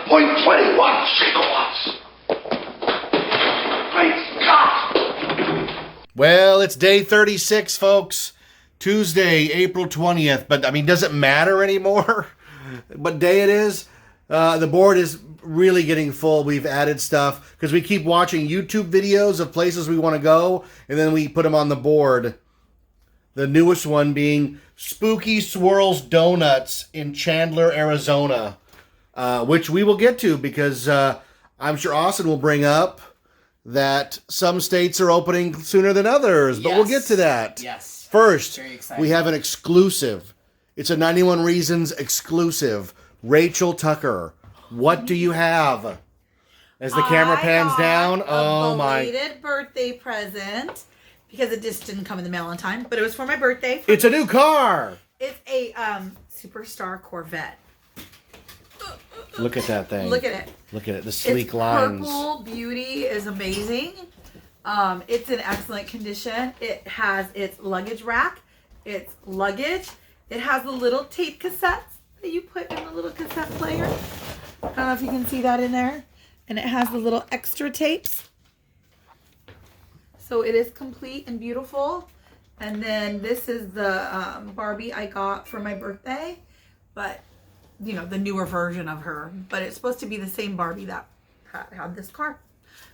5.21 gigawatts. Great Scott! Well, it's day 36, folks. Tuesday, April 20th. But, I mean, does it matter anymore what day it is? The board is really getting full. We've added stuff because we keep watching YouTube videos of places we want to go, and then we put them on the board. The newest one being Spooky Swirls Donuts in Chandler, Arizona, which we will get to because I'm sure Austin will bring up that some states are opening sooner than others, but we'll get to that. Yes. First, we have an exclusive. It's a 91 Reasons exclusive. Rachel Tucker, what do you have? As the camera pans down, oh my. A belated birthday present because it just didn't come in the mail on time, but it was for my birthday. It's a new car. It's a Superstar Corvette. Look at that thing. Look at it. Look at it. The sleek lines. Purple beauty is amazing. It's in excellent condition. It has its luggage rack, its luggage. It has the little tape cassettes that you put in the little cassette player. I don't know if you can see that in there. And it has the little extra tapes. So it is complete and beautiful. And then this is the Barbie I got for my birthday. But, you know, the newer version of her. But it's supposed to be the same Barbie that had this car.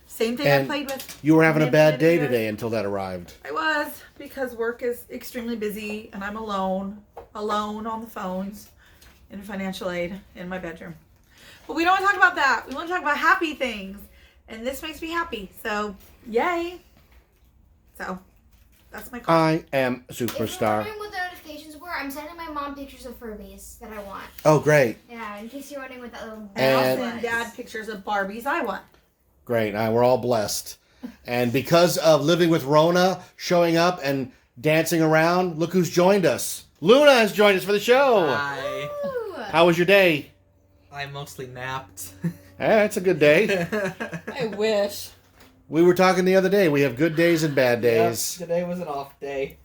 Same thing I played with. You were having a bad day today until that arrived. I was, because work is extremely busy and I'm alone on the phones in financial aid in my bedroom. But we don't want to talk about that. We want to talk about happy things. And this makes me happy. So, yay. So, that's my call. I am a If you're superstar. wondering what the notifications were, I'm sending my mom pictures of Furbies that I want. Oh, great. Yeah, in case you're wondering what that little... And I'll And- send Dad pictures of Barbies I want. Great. We're all blessed. And because of living with Rona, showing up and dancing around, look who's joined us. Luna has joined us for the show. Hi. Ooh. How was your day? I mostly napped. It's a good day. I wish. We were talking the other day. We have good days and bad days. Yep, today was an off day.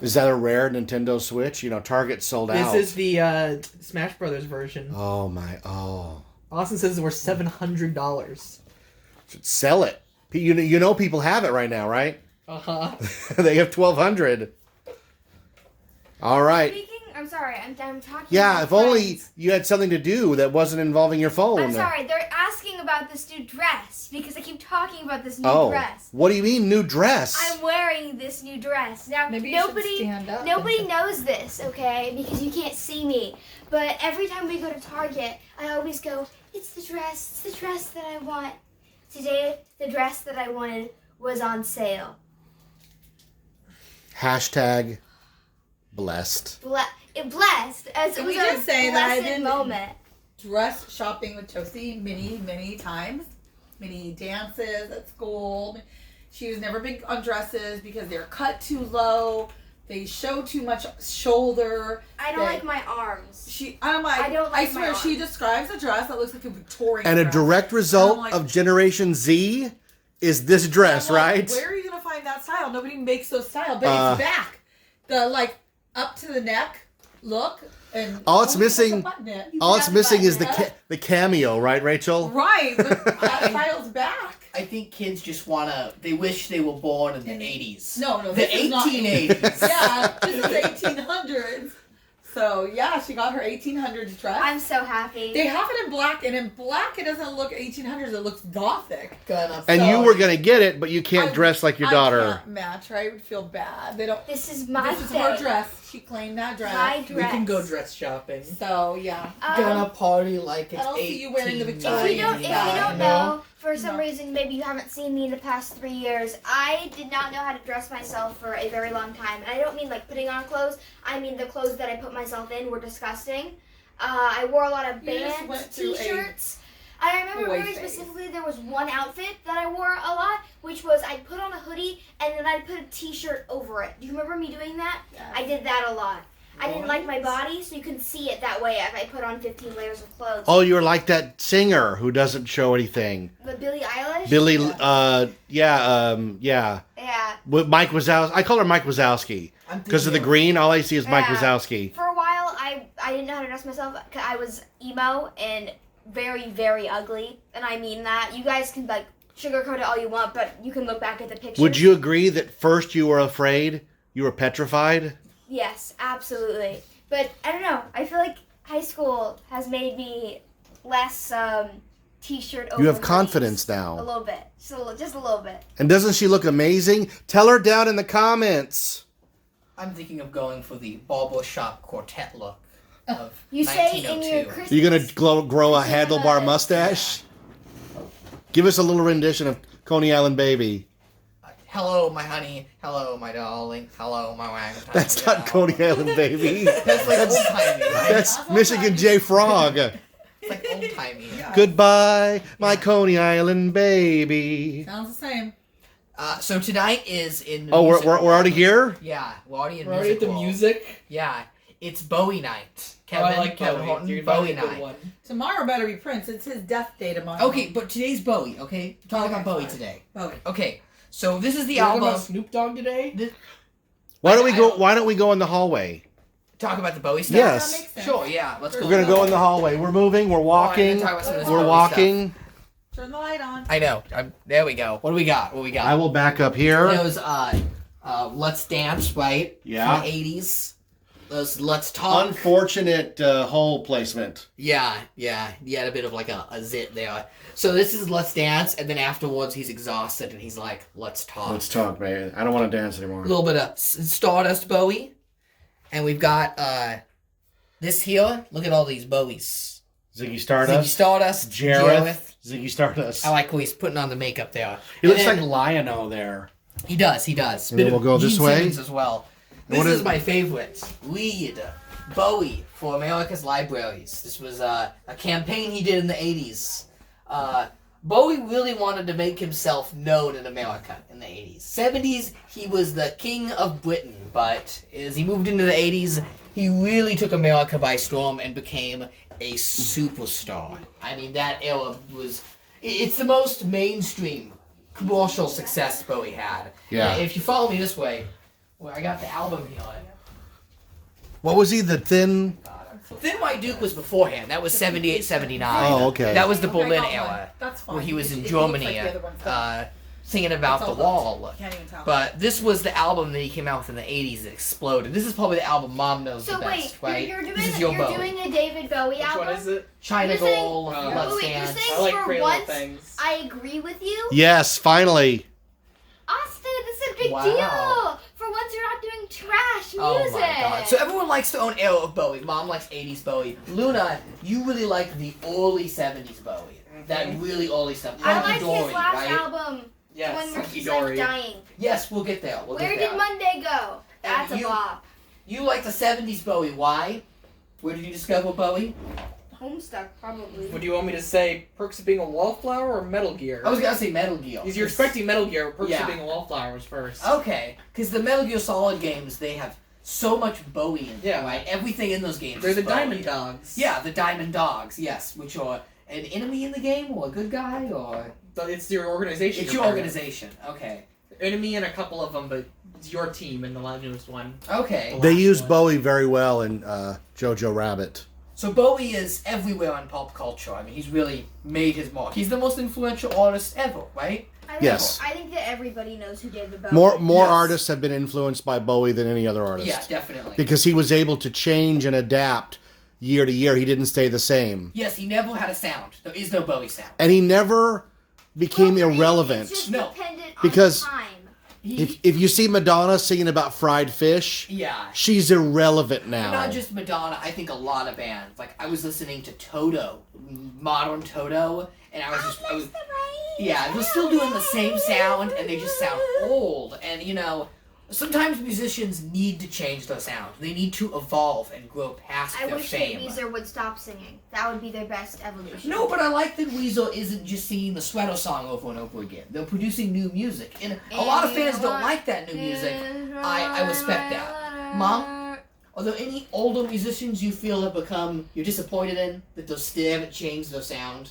Is that a rare Nintendo Switch? You know, Target sold out. This is the Smash Brothers version. Oh, my. Oh. Austin says we're $700. Should sell it. You know people have it right now, right? Uh-huh. They have 1,200. All right. Speaking... I'm sorry, I'm talking Yeah, to if my only friends. you had something to do that wasn't involving your phone. I'm sorry, they're asking about this new dress because I keep talking about this new Oh, dress. what do you mean new dress? I'm wearing this new dress. Now, Maybe you should nobody stand up nobody and- knows this, okay? Because you can't see me. But every time we go to Target, I always go, it's the dress that I want. Today, the dress that I wanted was on sale. Hashtag blessed. Blessed. As Can it was we a just say that I blessed didn't- moment. Dress shopping with Toasty many times. Many dances at school. She was never big on dresses because they're cut too low. They show too much shoulder. I don't like my arms. I'm like, I don't like I swear my she arms. describes a dress that looks like a Victorian And a dress. direct result I'm like- of Generation Z is this dress, I'm like, right? Where are you gonna find that style? Nobody makes those style, but it's back. The like up to the neck look and All it's only missing- the button it. All it's got the missing is button. the cameo, right, Rachel? Right, but that style's back. I think kids just they wish they were born in the 80s. No, The this is not 1880s. Yeah, this is 1800s. So yeah, she got her 1800s dress. I'm so happy. They have it in black, and in black it doesn't look 1800s. It looks gothic. And you were gonna get it, but you can't dress like your daughter. I can't match her. I would feel bad. They don't. This is my This is day. her dress. She claimed that dress. My We dress. can go dress shopping. So yeah. Gonna party like it's I don't see you wearing the 1890s. If you don't Yeah, know, for some No. reason, maybe you haven't seen me in the past 3 years, I did not know how to dress myself for a very long time. And I don't mean like putting on clothes. I mean the clothes that I put myself in were disgusting. I wore a lot of You just band went through a t-shirts. I remember boy very phase. specifically there was one outfit that I wore a lot, which was I'd put on a hoodie and then I'd put a t-shirt over it. Do you remember me doing that? Yes. I did that a lot. I didn't like my body, so you couldn't see it that way if I put on 15 layers of clothes. Oh, you're like that singer who doesn't show anything. But Billie Eilish? Billy, yeah. Yeah. With Mike Wazowski. I call her Mike Wazowski. Because of the green, all I see is Mike Yeah. Wazowski. For a while, I didn't know how to dress myself. 'Cause I was emo and very, very ugly, and I mean that. You guys can like sugarcoat it all you want, but you can look back at the pictures. Would you agree that first you were afraid, you were petrified? Yes, absolutely. But I don't know. I feel like high school has made me less t-shirt over. You have hoodies. confidence A now. little bit. Just a little bit. And doesn't she look amazing? Tell her down in the comments. I'm thinking of going for the barbershop quartet look of You say in 1902. your Christmas. Are you going to grow a handlebar mustache? Give us a little rendition of Coney Island Baby. Hello, my honey. Hello, my darling. Hello, my wagon. That's not Coney Island Baby. That's like old timey, right? That's Michigan J. Frog. It's like old timey. Goodbye, my Coney Island baby. Sounds the same. So tonight is in. Oh, we're music already here? Yeah, we're already in We're already at the world. music. Yeah, it's Bowie night. Oh, I like Kevin Bowie. Horton, You're Bowie finally a good night. one. Tomorrow better be Prince. It's his death day tomorrow. Okay, but today's Bowie. Okay, talk about Bowie fine. today. Bowie. Okay, so this is the You're talking album. about Snoop Dogg today? Why don't we I go? don't- Why don't we go in the hallway? Talk about the Bowie stuff. Yes. That makes sense. Sure. Yeah. Let's go. We're gonna go in the hallway. We're moving. We're walking. talk about some of this We're Bowie walking. Turn the light on. I know. There we go. What do we got? What we got? I will back up here. Those Let's Dance, right? Yeah. From the 80s. Those Let's Talk. Unfortunate hole placement. Yeah. He had a bit of like a zit there. So this is Let's Dance, and then afterwards he's exhausted and he's like, Let's Talk. Let's talk, man. I don't want to dance A anymore. little bit of Stardust Bowie. And we've got this here. Look at all these Bowies. Ziggy Ziggy Stardust. Stardust. Jareth. Ziggy Stardust. I like how he's putting on the makeup there. He And looks then- like Lion-O there. He does. And Bit then we'll of go this Gene way. Simmons as well. This What is is- my favorite. Lead. Bowie for America's Libraries. This was a campaign he did in the 80s. Bowie really wanted to make himself known in America in the 80s. 70s, he was the king of Britain, but as he moved into the 80s, he really took America by storm and became a superstar. I mean, that era was... It's the most mainstream commercial success Bowie had. Yeah. If you follow me this way, well, I got the album here. What was he? The thin? Thin White Duke was beforehand. That was 78, 79. Oh, okay. That was the Okay, Berlin got one. era, That's fine. where he was in It looks Germany, like the other one's singing about It's the all wall. Can't even tell. But this was the album that he came out with in the 80s that exploded. This is probably the album Mom knows So the best, wait, right? you're doing This is your you're Bowie. doing a David Bowie Which album. one is it? China You're saying- Gold, Oh. Let's Wait, you're Dance. saying I like for Pretty Little once Things. I agree with you? Yes, finally. Austin, this is a big Wow. deal. For once, you're not doing trash music. Oh my god. So everyone likes their own era of Bowie. Mom likes 80s Bowie. Luna, you really like the early 70s Bowie. That really early stuff. I Hunky like Dory, his last right? album, the Yes, one where Hunky he's like Dory. dying. Yes, we'll get there. We'll Where get did there. Monday go? That's a you- bop. You like the 70s Bowie. Why? Where did you discover Bowie? Homestuck, probably. What do you want me to say? Perks of being a wallflower or Metal Gear? I was gonna say Metal Gear. Because you're expecting Metal Gear, Perks Yeah. of being a wallflower was first. Okay, because the Metal Gear Solid games, they have so much Bowie in them, Yeah. right? Everything in those games They're is the Bowie. Diamond Dogs. Yeah, the Diamond Dogs, yes, which are an enemy in the game, or a good guy, or... But it's your organization. It's you're your part of. organization, okay. Enemy and a couple of them, but it's your team in the newest one. Okay. They last used one. Bowie very well in Jojo Rabbit. So Bowie is everywhere in pop culture. I mean, he's really made his mark. He's the most influential artist ever, right? I think, Yes. I think that everybody knows who David Bowie More Yes. artists have been influenced by Bowie than any other artist. Yeah, definitely. Because he was able to change and adapt year to year. He didn't stay the same. Yes, he never had a sound. There is no Bowie sound. And he never became Well, irrelevant. It's just No. dependent Because- on time. He, If you see Madonna singing about fried fish, yeah. she's irrelevant now. Not just Madonna, I think a lot of bands. Like, I was listening to Toto, modern Toto, and I was yeah, they're still doing the same sound, and they just sound old. And, you know, sometimes musicians need to change their sound. They need to evolve and grow past I their wish that fame. Weezer would stop singing. That would be their best evolution. No, but I like that Weezer isn't just singing the Sweater song over and over again. They're producing new music. And a lot of fans don't like that new music. I respect that. Mom? Are there any older musicians you feel have become, you're disappointed in, that they still haven't changed their sound?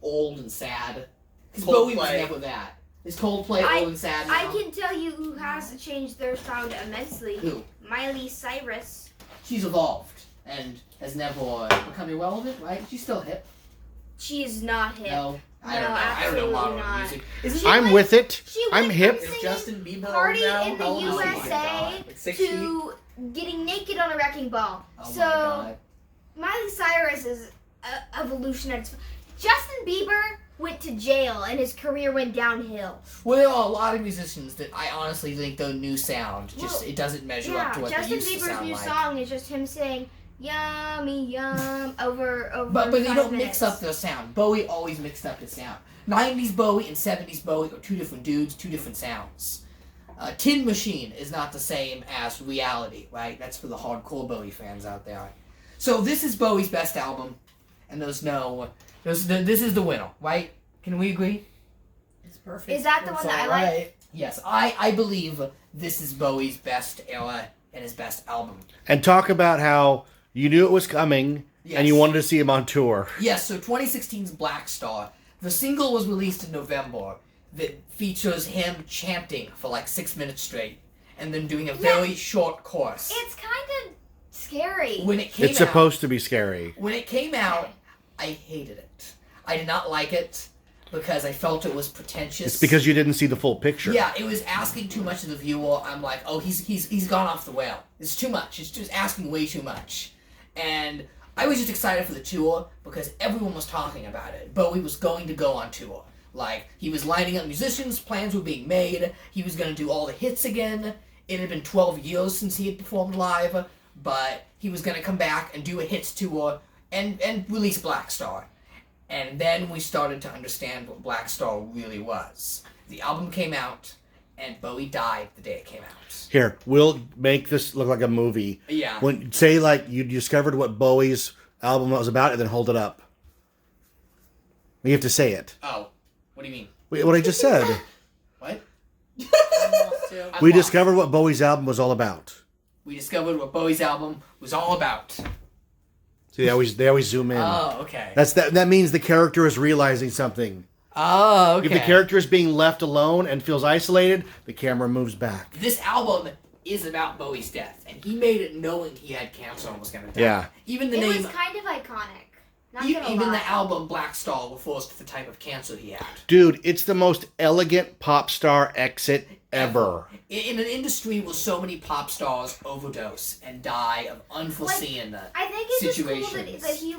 Old and sad? Because Bowie was Coldplay. never that. Is Coldplay old and sad now? I can tell you who has changed their sound immensely. Who? Miley Cyrus. She's evolved. and has never become irrelevant, right? She's still hip. She's not hip. No, I don't know. I don't know absolutely modern not. music. Isn't She I'm went- with it. She I'm went hip. from Is singing Justin Bieber Party old now? in the How old is he? USA Like 60? to getting naked on a wrecking ball. Oh so my god. Miley Cyrus is a evolution at its. Justin Bieber went to jail and his career went downhill. Well, there are a lot of musicians that I honestly think their new sound just Well, it doesn't measure Yeah, up to what Justin they used to Bieber's sound new like. song is just him saying "yummy yum" over. But they 5 don't minutes. mix up their sound. Bowie always mixed up his sound. 90s Bowie and 70s Bowie are two different dudes, two different sounds. Tin Machine is not the same as Reality, right? That's for the hardcore Bowie fans out there. So this is Bowie's best album, and this is the winner, right? Can we agree? It's perfect. Is that the It's one that I all like? right. Yes, I believe this is Bowie's best era and his best album. And talk about how you knew it was coming Yes. and you wanted to see him on tour. Yes, so 2016's Black Star. The single was released in November that features him chanting for like 6 minutes straight and then doing a very short chorus. It's kind of scary. When it came It's out, supposed to be scary. when it came out, I hated it. I did not like it because I felt it was pretentious. It's because you didn't see the full picture. Yeah, it was asking too much of the viewer. I'm like, oh, he's gone off the rail. It's too much. It's just asking way too much. And I was just excited for the tour because everyone was talking about it. Bowie was going to go on tour. Like, he was lining up musicians, plans were being made, he was going to do all the hits again. It had been 12 years since he had performed live, but he was going to come back and do a hits tour and release Black Star. And then we started to understand what Black Star really was. The album came out, and Bowie died the day it came out. Here, we'll make this look like a movie. Yeah. When say like you discovered what Bowie's album was about, and then hold it up. You have to say it. Oh, what do you mean? Wait, what I just said. What? Almost too. I'm We lost. discovered what Bowie's album was all about. We discovered what Bowie's album was all about. See, they always zoom in. Oh, okay. That means the character is realizing something. Oh, okay. If the character is being left alone and feels isolated, the camera moves back. This album is about Bowie's death, and he made it knowing he had cancer and was going to die. Yeah. Even the It name, was kind of iconic. Not even, gonna even lie. the album Black Star refers to the type of cancer he had. Dude, it's the most elegant pop star exit ever. In an industry where so many pop stars overdose and die of unforeseen I think it's just cool situations. that he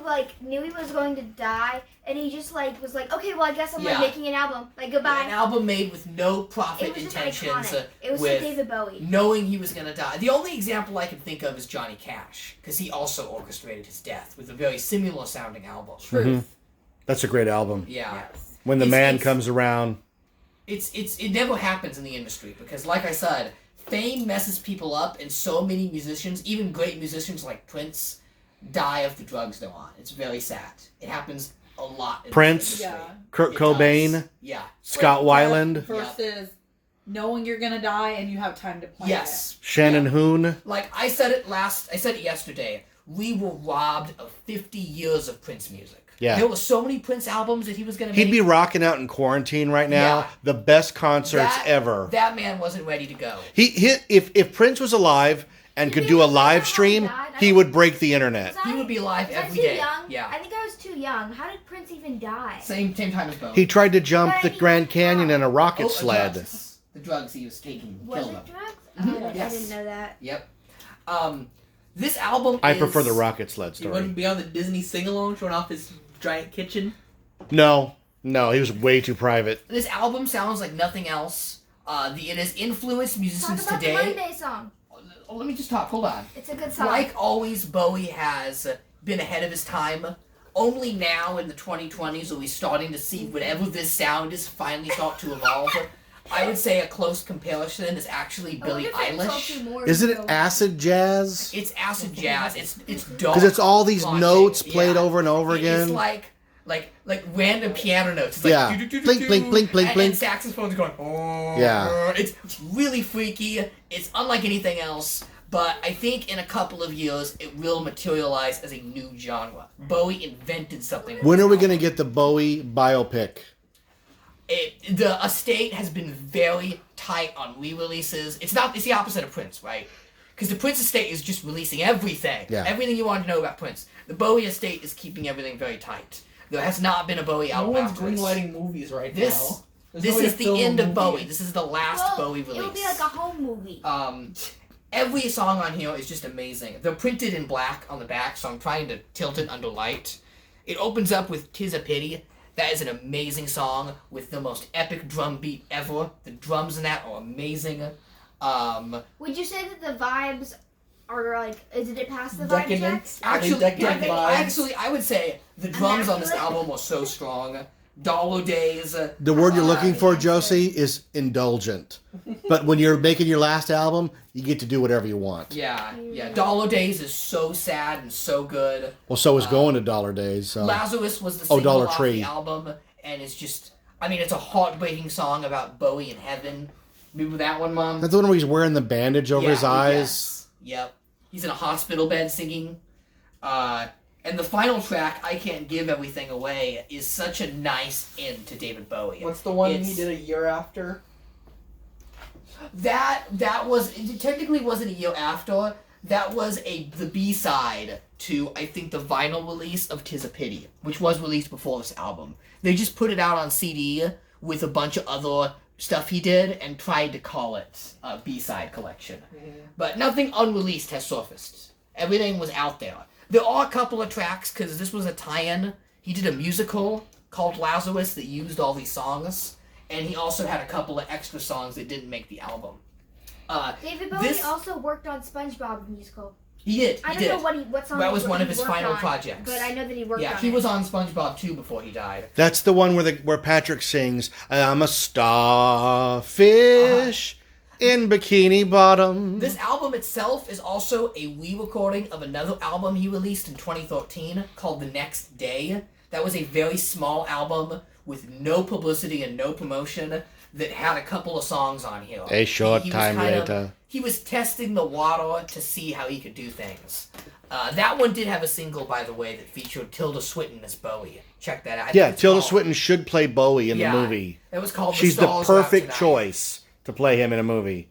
knew he was going to die, and he just was like, okay, well I guess I'm Yeah. making an album. Like An goodbye. album made with no profit It was just intentions, iconic. It was with for David Bowie. knowing he was going to die. The only example I can think of is Johnny Cash, because he also orchestrated his death with a very similar sounding album. Truth. That's a great album. Yeah. When the It's- man it's- comes around. It never happens in the industry because, like I said, fame messes people up, and so many musicians, even great musicians like Prince, die of the drugs they're on. It's very sad. It happens a lot. In Prince? this industry. Yeah. Kurt It Cobain, does. Yeah. Scott Weiland, Versus knowing you're gonna die and you have time to plan Yes. Shannon Yeah. Hoon. Like I said it yesterday. We were robbed of 50 years of Prince music. Yeah. There were so many Prince albums that he was going to make. He'd be rocking out in quarantine right now. Yeah. The best concerts That- ever. That man wasn't ready to go. If Prince was alive and could do a live stream, he would break the internet. Was He would be live was I every too day. Young? Yeah. I think I was too young. How did Prince even die? Same time as Bowie. He tried to jump But the he- Grand Canyon in a rocket Oh, sled. drugs. The drugs he was taking Was killed it him. drugs? Oh, Yes. I didn't know that. Yep. This album I is... prefer the rocket sled He wouldn't story. be on the Disney sing-along showing off his giant kitchen. No, he was way too private. This album sounds like nothing else. It has influenced Talk musicians about the today. Monday song. Oh, let me just talk. Hold on. It's a good song. Like always, Bowie has been ahead of his time. Only now in the 2020s are we starting to see whatever this sound is finally start to evolve. I would say a close comparison is actually I Billie wonder if it told Eilish. you more Isn't it about- acid jazz? It's acid jazz. It's dark. Because it's all these haunting. notes played Yeah. over and over It's again. like random piano notes. It's like Yeah. Blink, blink, blink, blink, and blink. saxophones going. Oh, Yeah. It's really freaky. It's unlike anything else. But I think in a couple of years it will materialize as a new genre. Bowie invented something. When are we going to get the Bowie biopic? The estate has been very tight on re-releases. It's the opposite of Prince, right? because the Prince estate is just releasing everything. Yeah. Everything you want to know about Prince. The Bowie estate is keeping everything very tight. There has not been a Bowie No album one's after this. greenlighting movies right This now. There's this no way is to the film a end of movie. Bowie. This is the last Bowie release. It'll be like a home movie. Every song on here is just amazing. They're printed in black on the back, so I'm trying to tilt it under light. It opens up with "'Tis a Pity." That is an amazing song with the most epic drum beat ever. The drums in that are amazing. Would you say that the vibes are like? Did it pass the vibe Decadent. checks? Actually, I would say the drums on this Immaculate? album are so strong. Dollar Days. The word you're looking for, yeah. Josie, is indulgent. But when you're making your last album, you get to do whatever you want. Yeah. Dollar Days is so sad and so good. Well, so is Going to Dollar Days. So. Lazarus was the single Dollar off Tree. the album, and it's just, I mean, it's a heartbreaking song about Bowie in heaven. Remember that one, Mom? That's the one where he's wearing the bandage over his eyes. Yes. Yep. He's in a hospital bed singing. And the final track, I Can't Give Everything Away, is such a nice end to David Bowie. What's the one It's- he did a year after? That was, it technically wasn't a year after. That was the B-side to, I think, the vinyl release of "'Tis a Pity," which was released before this album. They just put it out on CD with a bunch of other stuff he did and tried to call it a B-side collection. But nothing unreleased has surfaced. Everything was out there. There are a couple of tracks, because this was a tie-in. He did a musical called Lazarus that used all these songs, and he also had a couple of extra songs that didn't make the album. David Bowie this- also worked on SpongeBob musical. He did. I He don't did. know what song. That was he one of his worked final on, projects. But I know that he worked on Yeah, it. he was on SpongeBob too before he died. That's the one where Patrick sings, "I'm a starfish in Bikini Bottom." This album itself is also a re-recording of another album he released in 2013 called The Next Day. That was a very small album with no publicity and no promotion that had a couple of songs on here. A short He was time kind of- later. He was testing the water to see how he could do things. That one did have a single, by the way, that featured Tilda Swinton as Bowie. Check that out. I think Yeah, it's Tilda called- Swinton should play Bowie in Yeah, the movie. It was called She's The the Stars Are Out perfect Tonight. choice to play him in a movie.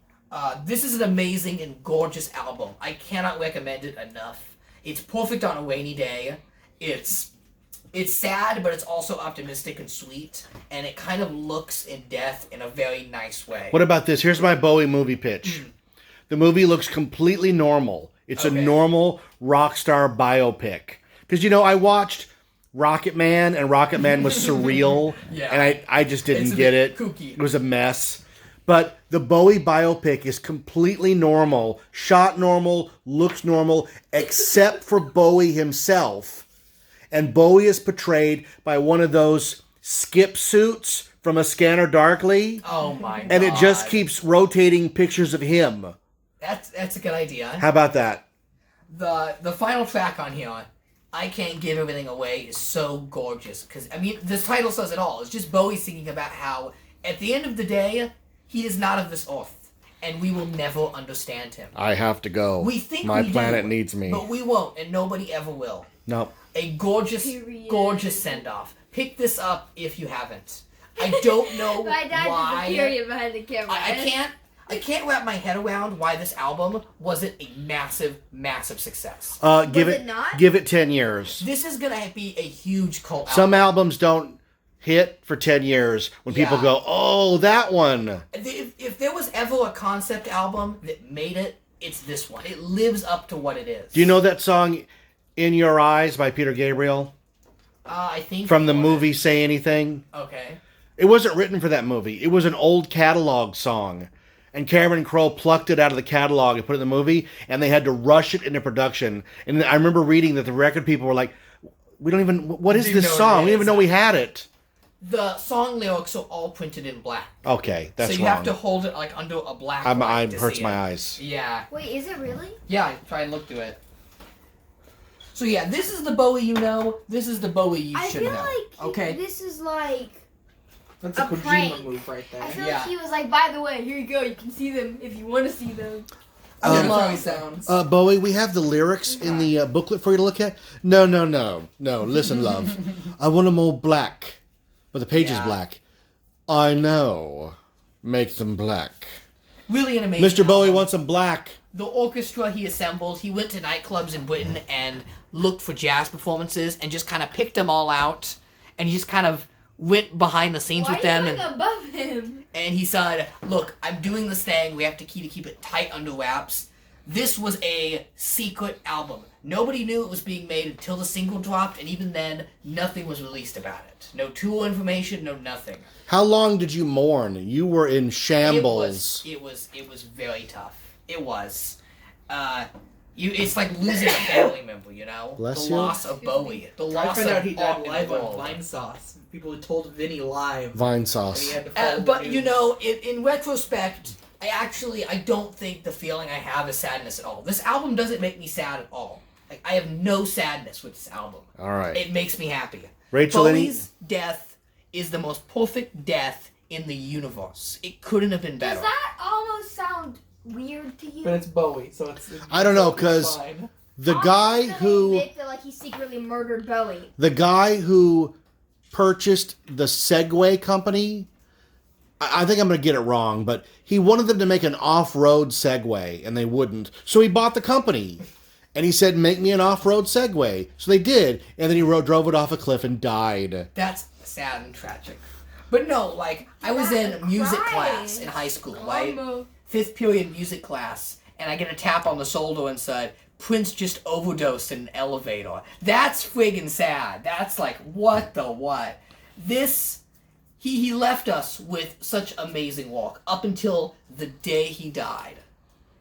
This is an amazing and gorgeous album. I cannot recommend it enough. It's perfect on a rainy day. It's sad, but it's also optimistic and sweet, and it kind of looks in death in a very nice way. What about this? Here's my Bowie movie pitch. The movie looks completely normal. It's a Okay. normal rock star biopic. Because, I watched Rocket Man, and Rocket Man was surreal, Yeah. and I just didn't It's a get bit it. kooky. It was a mess. But the Bowie biopic is completely normal, shot normal, looks normal, except for Bowie himself. And Bowie is portrayed by one of those skip suits from A Scanner Darkly. Oh my god. And it just keeps rotating pictures of him. That's a good idea. How about that? The final track on here, I Can't Give Everything Away, is so gorgeous. Because, I mean, the title says it all. It's just Bowie singing about how, at the end of the day, he is not of this earth. And we will never understand him. I have to go. We think My we planet do, needs me. But we won't, and nobody ever will. Nope. A gorgeous, Period. gorgeous send-off. Pick this up if you haven't. I don't know My dad why. did the period behind the camera. I can't wrap my head around why this album wasn't a massive, massive success. Give Was it not? Give it 10 years. This is gonna be a huge cult album. Some albums don't hit for 10 years when people Yeah. go, "Oh, that one." If there was ever a concept album that made it, it's this one. It lives up to what it is. Do you know that song "In Your Eyes" by Peter Gabriel I think from the for- movie Say Anything? Okay. It wasn't written for that movie. It was an old catalog song. And Cameron Crowe plucked it out of the catalog and put it in the movie, and they had to rush it into production. And I remember reading that the record people were like, "We don't even, what is Do you this know what song? it We didn't even is?" know we had it." The song lyrics are all printed in black. Okay, that's so you wrong. have to hold it like under a black I light to hurts see my it. eyes. Yeah. Wait, is it really? Yeah, try and look through it. So yeah, this is the Bowie you know. This is the Bowie you I should feel know. like Okay. this is like. That's a A Kojima prank. move right there. I feel Yeah. like he was like, by the way, here you go. You can see them if you want to see them. That's how he sounds. Bowie, we have the lyrics in the booklet for you to look at. No. Listen, love. I want them all black, but the page is Yeah. black. I know. Make them black. Really an amazing Mr. Bowie album. wants them black. the orchestra he assembled, he went to nightclubs in Britain and looked for jazz performances and just kind of picked them all out. And he just kind of went behind the scenes with them. Why are you going above him? And he said, look, I'm doing this thing. We have to keep it tight under wraps. This was a secret album. Nobody knew it was being made until the single dropped, and even then, nothing was released about it. No tour information, no nothing. How long did you mourn? You were in shambles. It was very tough. It was. It's like losing a family member, you know? Bless the you. loss of Bowie. The I loss found of out he died all live on involved. Vine Sauce. People had told Vinny live. Vine And he sauce. had to follow the But, news. you know, in retrospect, I don't think the feeling I have is sadness at all. This album doesn't make me sad at all. Like, I have no sadness with this album. All right. It makes me happy. Rachel, Bowie's death is the most perfect death in the universe. It couldn't have been better. Does that almost sound weird to you? But it's Bowie, so it's I don't know, it's 'cause- fine. the I'm guy gonna who admit that, like, he secretly murdered Bowie. the guy who purchased the Segway company, I think I'm going to get it wrong, but he wanted them to make an off-road Segway, and they wouldn't. So he bought the company, and he said, make me an off-road Segway. So they did, and then he drove it off a cliff and died. That's sad and tragic. But no, like, I was in music Christ. class in high school, right? 5th period music class, and I get a tap on the shoulder and said, Prince just overdosed in an elevator. That's friggin' sad. That's like, what the what? He left us with such amazing work up until the day he died.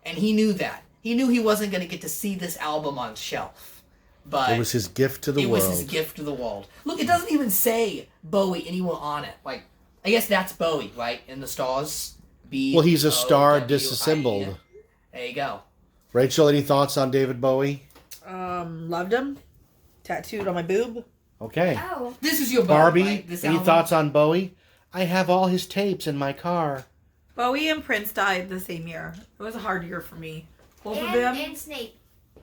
And he knew that. He knew he wasn't going to get to see this album on shelf. But It was his gift to the it world. was his gift to the world. Look, it doesn't even say Bowie anywhere on it. Like, I guess that's Bowie, right? In the stars. Well, he's a star B-O-W-I-E. disassembled. There you go. Rachel, any thoughts on David Bowie? Loved him. Tattooed on my boob. Okay. Oh. This is your Barbie, right? This any album? thoughts on Bowie? I have all his tapes in my car. Bowie and Prince died the same year. It was a hard year for me. Both of And, them. and Snape.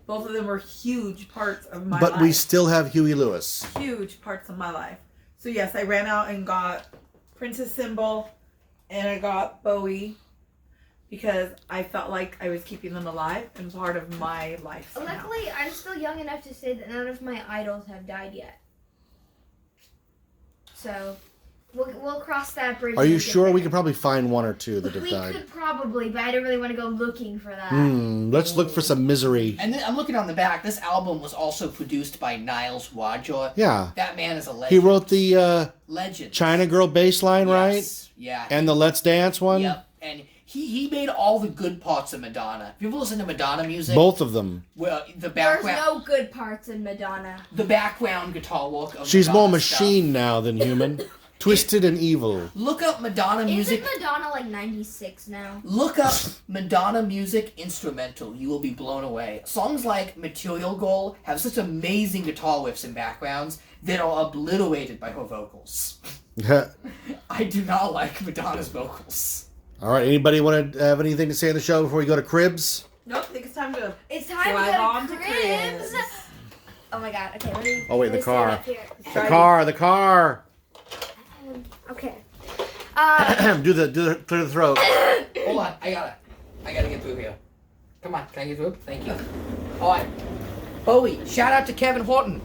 Both of them were huge parts of my But life. we still have Huey Lewis. Huge parts of my life. So yes, I ran out and got Prince's symbol, and I got Bowie because I felt like I was keeping them alive and part of my life. somehow. Luckily, I'm still young enough to say that none of my idols have died yet. So, we'll cross that bridge. Are when you we get sure? there. We could probably find one or two that have We died. could probably, but I don't really want to go looking for that. Let's look for some misery. And then I'm looking on the back. This album was also produced by Niles Rodger. Yeah. That man is a legend. He wrote the Legend. China Girl bass line, right? Yes. Yeah. And the Let's Dance one? Yep. And he made all the good parts of Madonna. If you ever listen to Madonna music, Both of them. well, the There's background, no good parts in Madonna. the background guitar work of She's Madonna more machine stuff. now than human. Twisted and evil. Look up Madonna music. Isn't Madonna like 96 now? Look up Madonna music instrumental. You will be blown away. Songs like Material Girl have such amazing guitar riffs and backgrounds that are obliterated by her vocals. I do not like Madonna's vocals. All right. Anybody want to have anything to say on the show before we go to Cribs? Nope, I think it's time to It's time drive to on go to to Cribs. Cribs. Oh my god, okay, let me. Oh, wait, let me the car. stand up here. The car. Okay. do the clear the throat. Hold on, I gotta get through here. Come on, can I get through? Thank you. Alright. Bowie, shout out to Kevin Horton.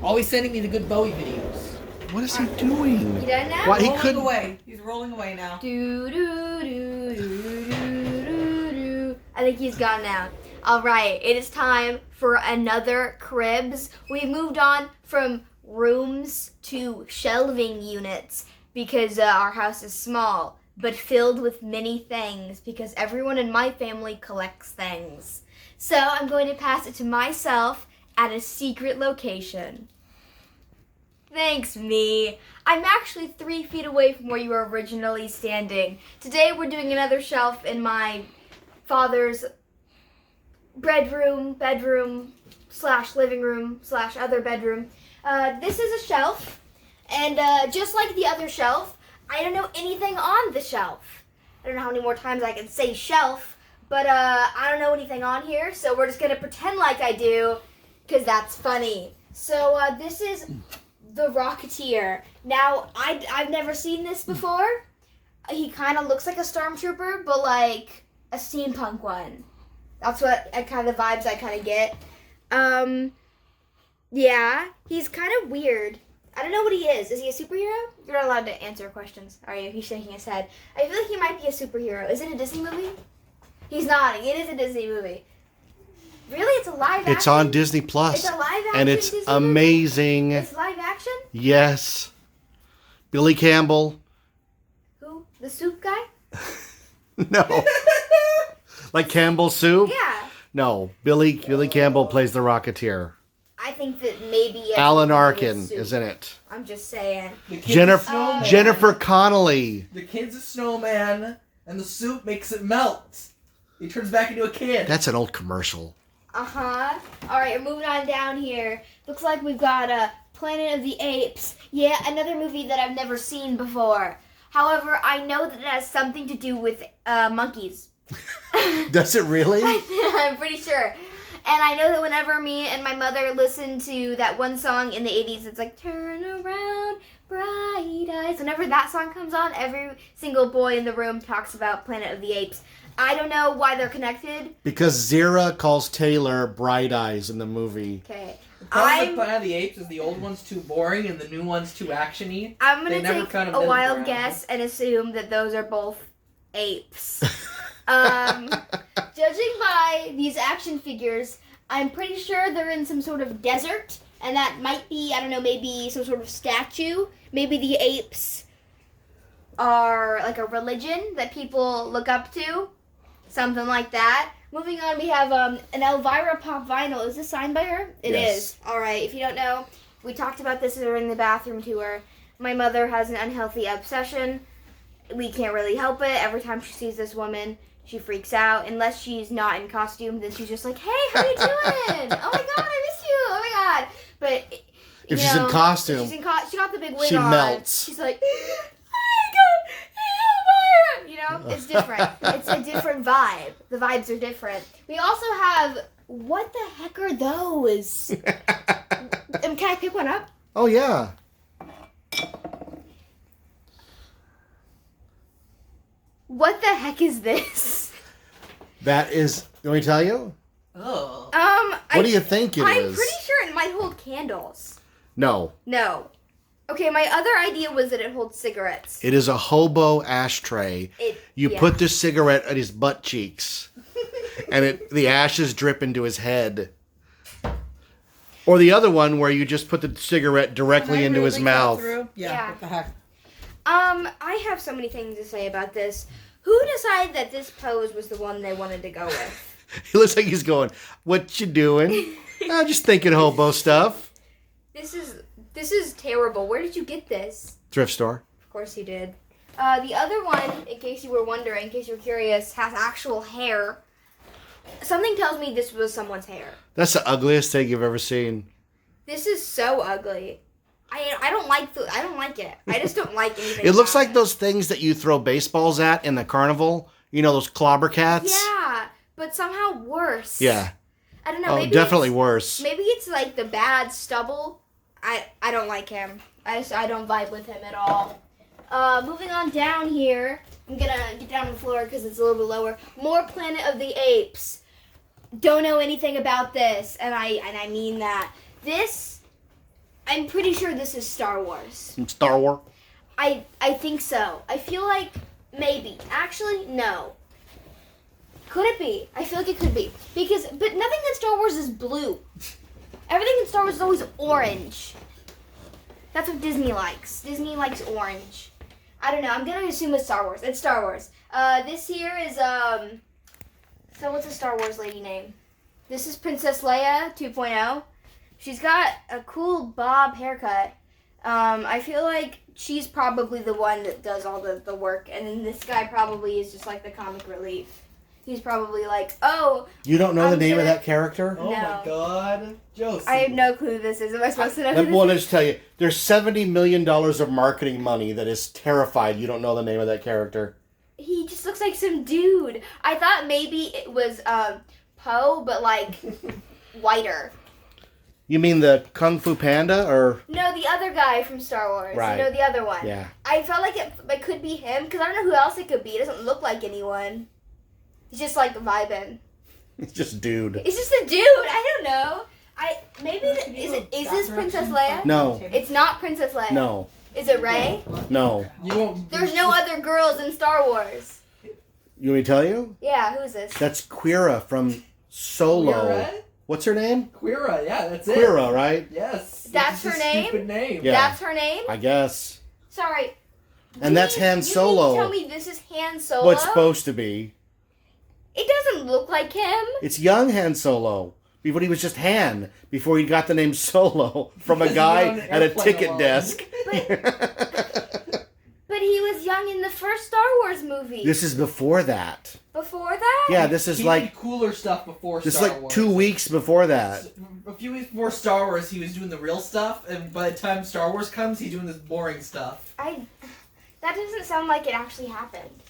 Always sending me the good Bowie videos. What is he doing? You done now? Why he rolling couldn't? away. He's rolling away now. Do, do, do, do, do, do, do. I think he's gone now. Alright, it is time for another Cribs. We moved on from rooms to shelving units because our house is small, but filled with many things because everyone in my family collects things. So I'm going to pass it to myself at a secret location. Thanks, me. I'm actually 3 feet away from where you were originally standing. Today we're doing another shelf in my father's bedroom slash living room slash other bedroom. This is a shelf, and just like the other shelf, I don't know anything on the shelf. I don't know how many more times I can say shelf, but I don't know anything on here, so we're just gonna pretend like I do, because that's funny. So this is the Rocketeer. Now, I've never seen this before. He kind of looks like a stormtrooper, but like a steampunk one. That's what kind of vibes I kind of get. Yeah, he's kind of weird. I don't know what he is. Is he a superhero? You're not allowed to answer questions, are you? He's shaking his head. I feel like he might be a superhero. Is it a Disney movie? He's nodding. It is a Disney movie. Really? It's a live action? It's on Disney Plus. It's a live action and it's Disney amazing. movie? It's live action? Yes. Billy Campbell. Who? The soup guy? No. Like Campbell Soup? Yeah. No. Billy Campbell plays the Rocketeer. I think that maybe... Alan Arkin is in it. I'm just saying. The kid's a snowman. Jennifer Connelly. The kid's a snowman, and the soup makes it melt. He turns back into a kid. That's an old commercial. Uh-huh. All right, we're moving on down here. Looks like we've got Planet of the Apes. Yeah, another movie that I've never seen before. However, I know that it has something to do with monkeys. Does it really? I'm pretty sure. And I know that whenever me and my mother listen to that one song in the 80s, it's like, turn around, bright eyes. Whenever that song comes on, every single boy in the room talks about Planet of the Apes. I don't know why they're connected. Because Zira calls Taylor Bright Eyes in the movie. Okay. The problem with Planet of the Apes is the old one's too boring and the new one's too action-y. I'm going They to never take kind of a build wild around guess and assume that those are both apes. Judging by these action figures, I'm pretty sure they're in some sort of desert, and that might be, I don't know, maybe some sort of statue. Maybe the apes are like a religion that people look up to. Something like that. Moving on, we have an Elvira pop vinyl. Is this signed by her? It Yes. is. All right. If you don't know, we talked about this during the bathroom tour. My mother has an unhealthy obsession. We can't really help it. Every time she sees this woman, she freaks out. Unless she's not in costume, then she's just like, "Hey, how you doing? Oh my god, I miss you. Oh my god." But If she's in costume, she got the big wig she on. melts. She's like, "Oh my god, hey, Elvira!" You know, it's different. It's a different vibe. The vibes are different. We also have, what the heck are those? Can I pick one up? Oh, yeah. What the heck is this? That is, let me tell you? Oh. What do you think it is? I'm pretty sure it might hold candles. No. No. Okay, my other idea was that it holds cigarettes. It is a hobo ashtray. You yeah. put the cigarette at his butt cheeks, and the ashes drip into his head. Or the other one where you just put the cigarette directly into his mouth. Yeah. What the heck? I have so many things to say about this. Who decided that this pose was the one they wanted to go with? He looks like he's going, "What you doing?" I'm just thinking hobo stuff. This is terrible. Where did you get this? Thrift store. Of course you did. The other one, in case you were wondering, in case you were curious, has actual hair. Something tells me this was someone's hair. That's the ugliest thing you've ever seen. This is so ugly. I don't like it. I just don't like anything. It looks about like those things that you throw baseballs at in the carnival. You know, those clobber cats? Yeah, but somehow worse. Yeah. I don't know. Oh, Maybe definitely it's, worse. Maybe it's like the bad stubble. I don't like him. I don't vibe with him at all. Moving on down here. I'm gonna get down on the floor because it's a little bit lower. More Planet of the Apes. Don't know anything about this, and I mean that. This, I'm pretty sure this is Star Wars. Star Wars? I think so. I feel like maybe. Actually, no. Could it be? I feel like it could be. But nothing in Star Wars is blue. Everything in Star Wars is always orange. That's what Disney likes. Disney likes orange. I don't know. I'm going to assume it's Star Wars. It's Star Wars. This here is, so what's a Star Wars lady name? This is Princess Leia 2.0. She's got a cool bob haircut. I feel like she's probably the one that does all the work, and then this guy probably is just like the comic relief. He's probably like, oh. You don't know the I'm name of gonna- that character? Oh No. my god. Josie. I have no clue who this is. Am I supposed to know who Let me this is? just tell you, there's $70 million of marketing money that is terrified you don't know the name of that character. He just looks like some dude. I thought maybe it was Poe, but like whiter. You mean the Kung Fu Panda, or? No, the other guy from Star Wars. Right. You know, the other one. Yeah. I felt like it could be him, because I don't know who else it could be. It doesn't look like anyone. He's just like vibing. It's just dude. It's just a dude. I don't know. Is this Princess Leia? No. It's not Princess Leia. No. Is it Rey? No. You won't. There's no other girls in Star Wars. You want me to tell you? Yeah, who's this? That's Quira from Solo. Quira? What's her name? Quira, yeah, that's it. Quira, right? Yes. That's It's her a name? Stupid name. Yeah. That's her name? I guess. Sorry. And that's Han Solo. You mean to tell me this is Han Solo? What's supposed to be? It doesn't look like him. It's young Han Solo. Before he was just Han. Before he got the name Solo from a guy He's on an at a airplane ticket alone. desk. But he was young in the first Star Wars movie. This is before that. Before that? Yeah, this is He like did cooler stuff before this is Star like Wars. 2 weeks before that. A few weeks before Star Wars, he was doing the real stuff, and by the time Star Wars comes, he's doing this boring stuff. That doesn't sound like it actually happened.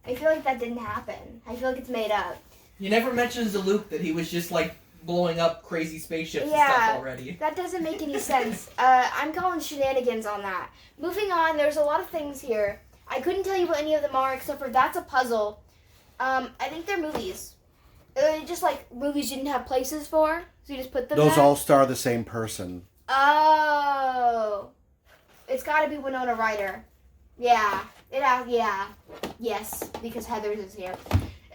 I feel like that didn't happen. I feel like it's made up. He never mentions to Luke that he was just like blowing up crazy spaceships and Yeah. stuff already. That doesn't make any sense. I'm calling shenanigans on that. Moving on, there's a lot of things here. I couldn't tell you what any of them are except for that's a puzzle. I think they're movies. Just like movies you didn't have places for, so you just put them Those there. all star the same person. Oh. It's gotta be Winona Ryder. Yeah. Yeah. Yes, because Heather's is here.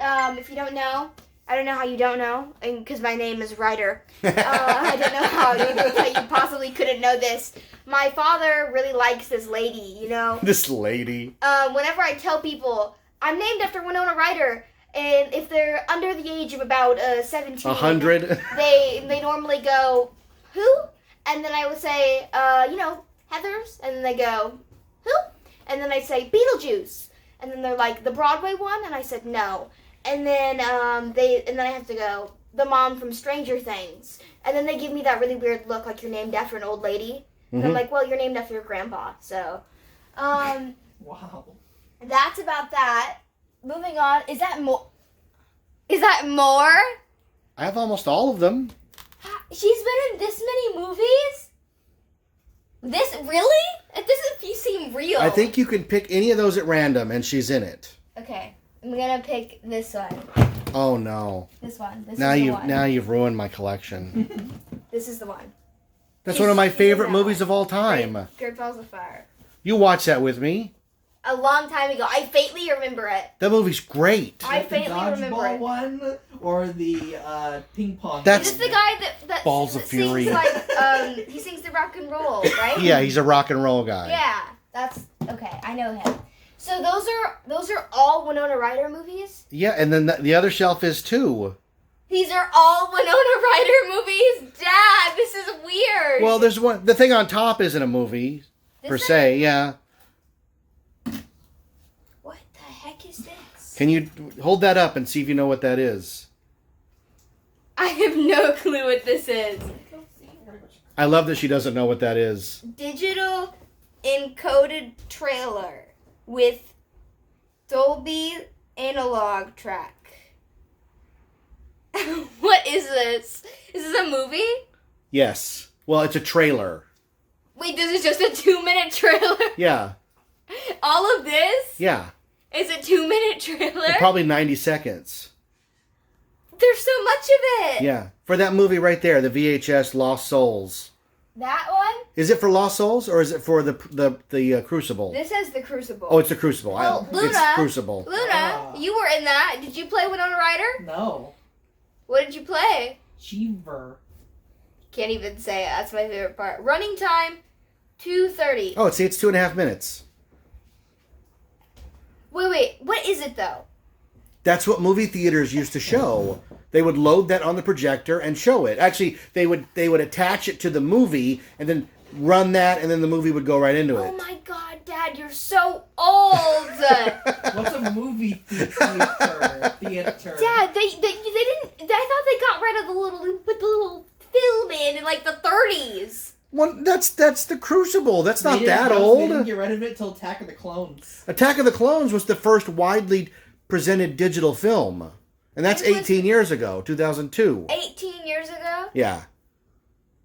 If you don't know, I don't know how you don't know, and because my name is Ryder. I don't know how you possibly couldn't know this. My father really likes this lady, you know. This lady. Whenever I tell people I'm named after Winona Ryder, and if they're under the age of about 17, 100. they normally go, who? And then I would say, Heather's, and then they go, who? And then I say Beetlejuice, and then they're like, the Broadway one, and I said no. And then I have to go, the mom from Stranger Things. And then they give me that really weird look like you're named after an old lady. And I'm like, well, you're named after your grandpa. So, Wow. that's about that. Moving on. Is that more? I have almost all of them. She's been in this many movies? This, really? It doesn't seem real. I think you can pick any of those at random and she's in it. Okay. I'm gonna pick this one. Oh no. This one. This Now is the you one. now you've ruined my collection. This is the one. That's one of my favorite that movies one. of all time. Great Balls of Fire. You watched that with me. A long time ago. I faintly remember it. That movie's great. I Like the faintly remember dodgeball it. one or the ping pong. That's- Is this the guy that Balls of sings Fury. like he sings the rock and roll, right? Yeah, he's a rock and roll guy. Yeah, that's okay. I know him. So those are all Winona Ryder movies. Yeah, and then the other shelf is too. These are all Winona Ryder movies. Dad, this is weird. Well, there's one. The thing on top isn't a movie per This se. Yeah. What the heck is this? Can you hold that up and see if you know what that is? I have no clue what this is. I love that she doesn't know what that is. Digital encoded trailer with Dolby analog track. What is this? Is this a movie? Yes. Well, it's a trailer. Wait, this is just a 2-minute trailer? Yeah. All of this Yeah. is a 2-minute trailer? Probably 90 seconds. There's so much of it. Yeah. For that movie right there, the VHS Lost Souls. That one? Is it for Lost Souls or is it for the Crucible? This has the Crucible. Oh, it's the Crucible. Well, It's Luna- Crucible. Luna, you were in that. Did you play Winona Ryder? No. What did you play? Cheever. Can't even say it. That's my favorite part. Running time, 2:30. Oh, see, it's 2.5 minutes. Wait. What is it though? That's what movie theaters used to show. They would load that on the projector and show it. Actually, they would attach it to the movie and then run that, and then the movie would go right into Oh it. my God, Dad, you're so old. What's a movie theater? Dad, they didn't. I thought they got rid of the little film in like the 30s. Well, that's the Crucible. That's not that They old. didn't get rid of it till Attack of the Clones. Attack of the Clones was the first widely presented digital film. And that's It was- 18 years ago, 2002. 18 years ago. Yeah.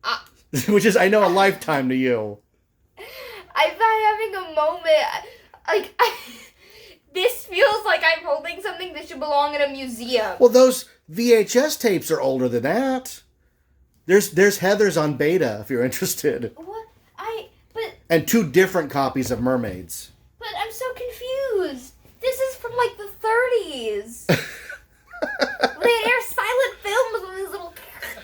Ah. Which is, I know, a lifetime to you. I'm not having a moment. This feels like I'm holding something that should belong in a museum. Well, those VHS tapes are older than that. There's Heather's on beta if you're interested. What? And 2 different copies of Mermaids. But I'm so confused. This is from like the 30s. They air silent films with these little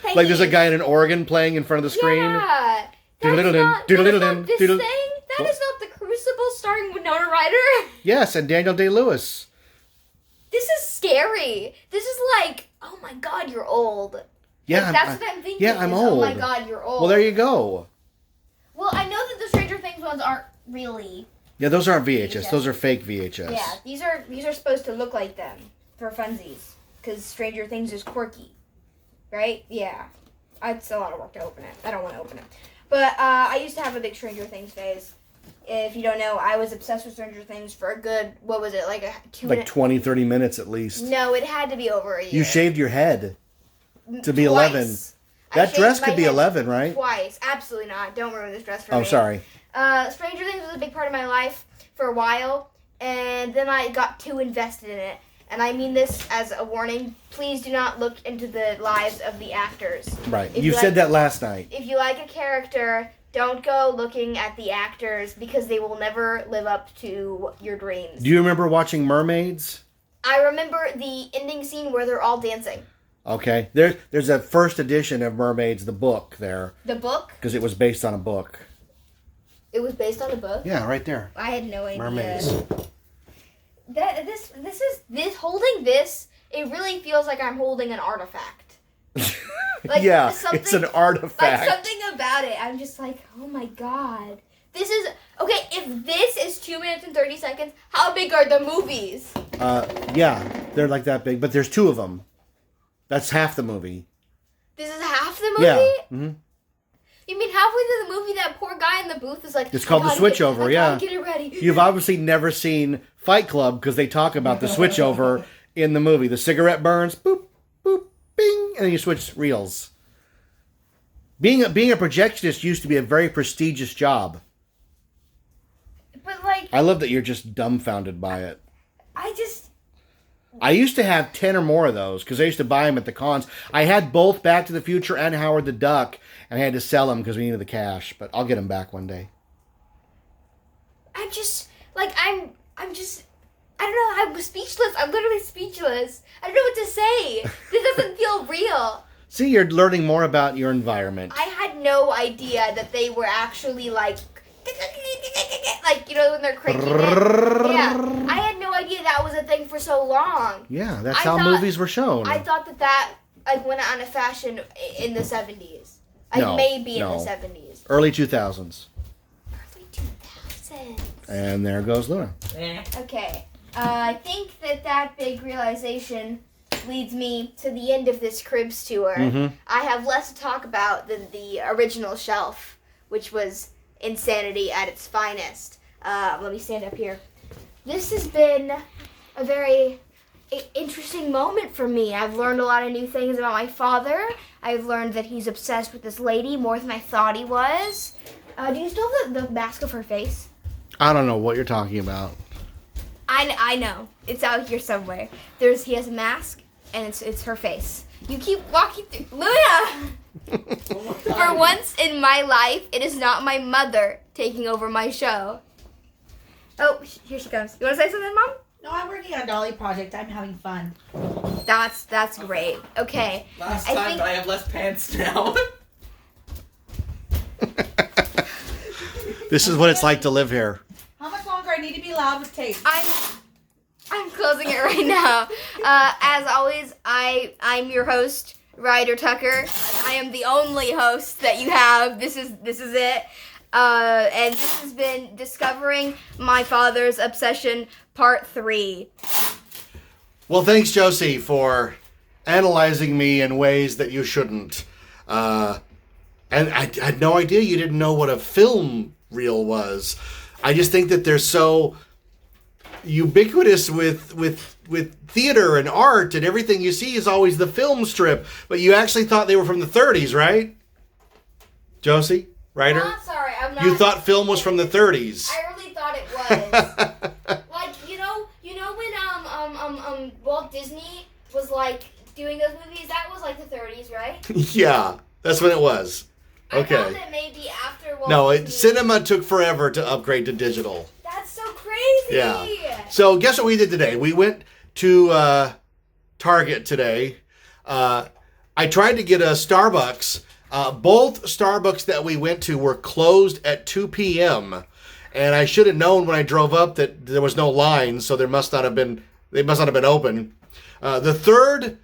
thingies. Like there's a guy in an organ playing in front of the screen. Yeah. Doodle-diddle-din, That's not doodle-diddle-din, this doodle- thing? That What? is not The Crucible starring Winona Ryder. Yes, and Daniel Day-Lewis. This is scary. This is like, oh my god, you're old. Yeah, Like, that's what I'm thinking. yeah, I'm is, old. Oh my god, you're old. Well, there you go. Well, I know that the Stranger Things ones aren't really. Yeah, those aren't VHS. Those are fake VHS. Yeah, these are supposed to look like them for funsies, because Stranger Things is quirky, right? Yeah, it's a lot of work to open it. I don't want to open it, but I used to have a big Stranger Things phase. If you don't know, I was obsessed with Stranger Things for a good, what was it, like a 2 Like 20, 30 minutes at least. No, it had to be over a year. You shaved your head to be Twice. 11. I That shaved dress my could be head 11, right? Twice. Absolutely not. Don't ruin this dress for me. Oh, sorry. Stranger Things was a big part of my life for a while, and then I got too invested in it. And I mean this as a warning. Please do not look into the lives of the actors. Right. If You like- said that last night. If you like a character, don't go looking at the actors because they will never live up to your dreams. Do you remember watching Mermaids? I remember the ending scene where they're all dancing. Okay. There's a first edition of Mermaids, the book there, The book? because it was based on a book. It was based on a book? Yeah, right there. I had no idea. Mermaids. This holding this, it really feels like I'm holding an artifact. Like yeah, something- it's an artifact. Like something about it. I'm just like, oh my god. This is okay, if this is 2 minutes and 30 seconds, how big are the movies? Yeah, they're like that big, but there's 2 of them. That's half the movie. This is half the movie? Yeah. Mm-hmm. You mean halfway through the movie that poor guy in the booth is like, It's called "I The gotta Switchover, I yeah. gotta get it ready. You've obviously never seen Fight Club because they talk about the switchover in the movie. The cigarette burns, boop, boop, bing, and then you switch reels. Being a projectionist used to be a very prestigious job. But like, I love that you're just dumbfounded by it. I used to have 10 or more of those because I used to buy them at the cons. I had both Back to the Future and Howard the Duck, and I had to sell them because we needed the cash. But I'll get them back one day. I don't know, I'm speechless. I'm literally speechless. I don't know what to say. This doesn't feel real. See, you're learning more about your environment. I had no idea that they were actually like, you know, when they're cranking it. Yeah, I had no idea that was a thing for so long. Yeah, that's I how thought- movies were shown. I thought that like went out of fashion in the 70s. Like No, maybe in no. the 70s. Early 2000s. Early 2000s. And there goes Luna. Okay. I think that big realization leads me to the end of this Cribs tour. Mhm. I have less to talk about than the original shelf, which was insanity at its finest. Let me stand up here. This has been a very interesting moment for me. I've learned a lot of new things about my father. I've learned that he's obsessed with this lady more than I thought he was. Do you still have the mask of her face? I don't know what you're talking about. I know. It's out here somewhere. He has a mask, and it's her face. You keep walking through. Luna! For once in my life, it is not my mother taking over my show. Oh, here she comes. You want to say something, Mom? No, I'm working on a Dolly project. I'm having fun. That's great. Okay. Last I time, think- but I have less pants now. This is what it's like to live here. How much longer I need to be loud with tape? I'm closing it right now. As always, I'm your host, Ryder Tucker. I am the only host that you have. This is it. And this has been Discovering My Father's Obsession, Part 3. Well, thanks, Josie, for analyzing me in ways that you shouldn't. And I had no idea you didn't know what a film reel was. I just think that they're so ubiquitous with theater and art, and everything you see is always the film strip. But you actually thought they were from the 30s, right? Josie? Ryder? Not sorry, I'm not. You thought film was from the 30s. I really thought it was. Like, you know Walt Disney was like doing those movies, that was like the 30s, right? Yeah, that's when it was. I Okay. thought that maybe after Walt No, Disney. cinema took forever to upgrade to digital. That's so crazy. Yeah. So guess what we did today? We went to Target today. I tried to get a Starbucks. Both Starbucks that we went to were closed at 2 p.m. And I should have known when I drove up that there was no line, so they must not have been open. The third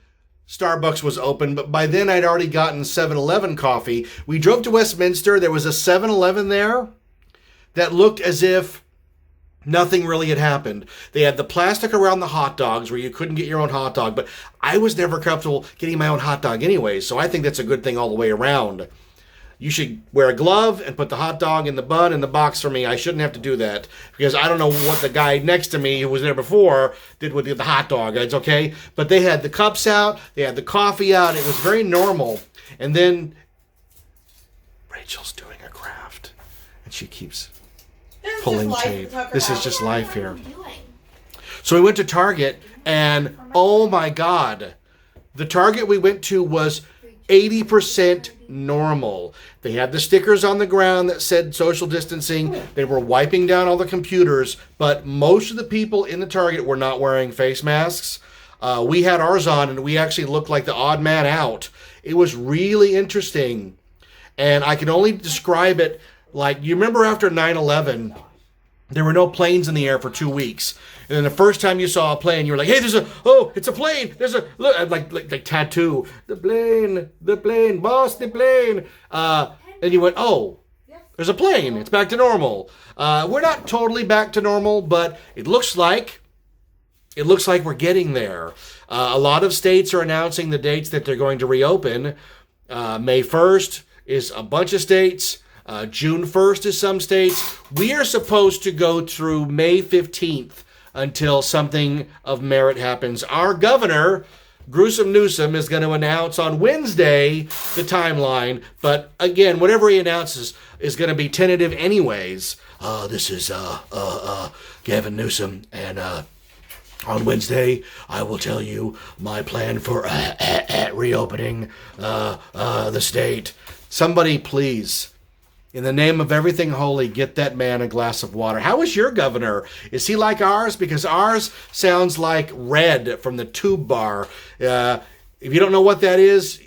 Starbucks was open, but by then I'd already gotten 7-Eleven coffee. We drove to Westminster. There was a 7-Eleven there that looked as if nothing really had happened. They had the plastic around the hot dogs where you couldn't get your own hot dog, but I was never comfortable getting my own hot dog anyway, so I think that's a good thing all the way around. You should wear a glove and put the hot dog in the bun in the box for me. I shouldn't have to do that because I don't know what the guy next to me who was there before did with the hot dog. It's okay. But they had the cups out. They had the coffee out. It was very normal. And then Rachel's doing a craft and she keeps pulling tape. This is just life here. What are you doing? So we went to Target and oh my God, the Target we went to was 80% normal. They had the stickers on the ground that said social distancing. They were wiping down all the computers, but most of the people in the Target were not wearing face masks. We had ours on and we actually looked like the odd man out. It was really interesting. And I can only describe it like, you remember after 9/11, there were no planes in the air for 2 weeks. And then the first time you saw a plane, you were like, hey, it's a plane. There's a, look, like tattoo. The plane, boss, the plane. And you went, oh, there's a plane. It's back to normal. We're not totally back to normal, but it looks like we're getting there. A lot of states are announcing the dates that they're going to reopen. May 1st is a bunch of states. June 1st is some states. We are supposed to go through May 15th until something of merit happens. Our governor, Gruesome Newsom, is going to announce on Wednesday the timeline. But again, whatever he announces is going to be tentative anyways. This is Gavin Newsom, and on Wednesday I will tell you my plan for reopening the state. Somebody please, in the name of everything holy, get that man a glass of water. How is your governor? Is he like ours? Because ours sounds like Red from the Tube Bar. If you don't know what that is,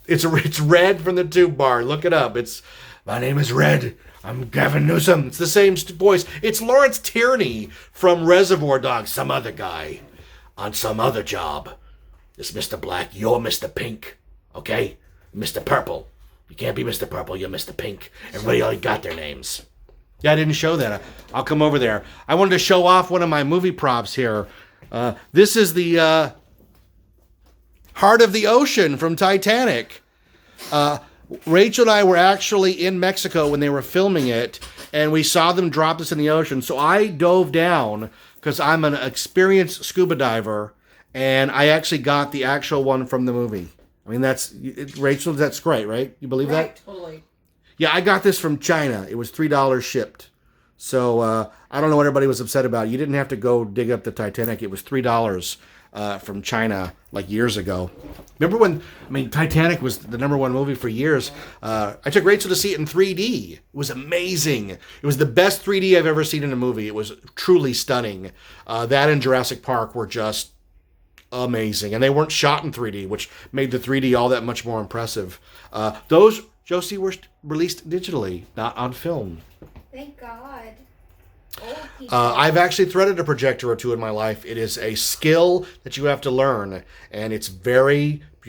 it's Red from the Tube Bar. Look it up. My name is Red. I'm Gavin Newsom. It's the same voice. It's Lawrence Tierney from Reservoir Dogs. Some other guy on some other job. It's Mr. Black. You're Mr. Pink. Okay? Mr. Purple. You can't be Mr. Purple, you're Mr. Pink. Everybody already got their names. Yeah, I didn't show that. I'll come over there. I wanted to show off one of my movie props here. This is the Heart of the Ocean from Titanic. Rachel and I were actually in Mexico when they were filming it, and we saw them drop this in the ocean. So I dove down, because I'm an experienced scuba diver, and I actually got the actual one from the movie. I mean, Rachel, that's great, right? You believe that? Totally. Yeah, I got this from China. It was $3 shipped. So I don't know what everybody was upset about. You didn't have to go dig up the Titanic. It was $3 from China like years ago. Remember when, Titanic was the #1 movie for years. I took Rachel to see it in 3D. It was amazing. It was the best 3D I've ever seen in a movie. It was truly stunning. That and Jurassic Park were just amazing, and they weren't shot in 3D, which made the 3D all that much more impressive. Those, Josie, were released digitally, not on film. Thank God. Old people. I've actually threaded a projector or two in my life. It is a skill that you have to learn, and you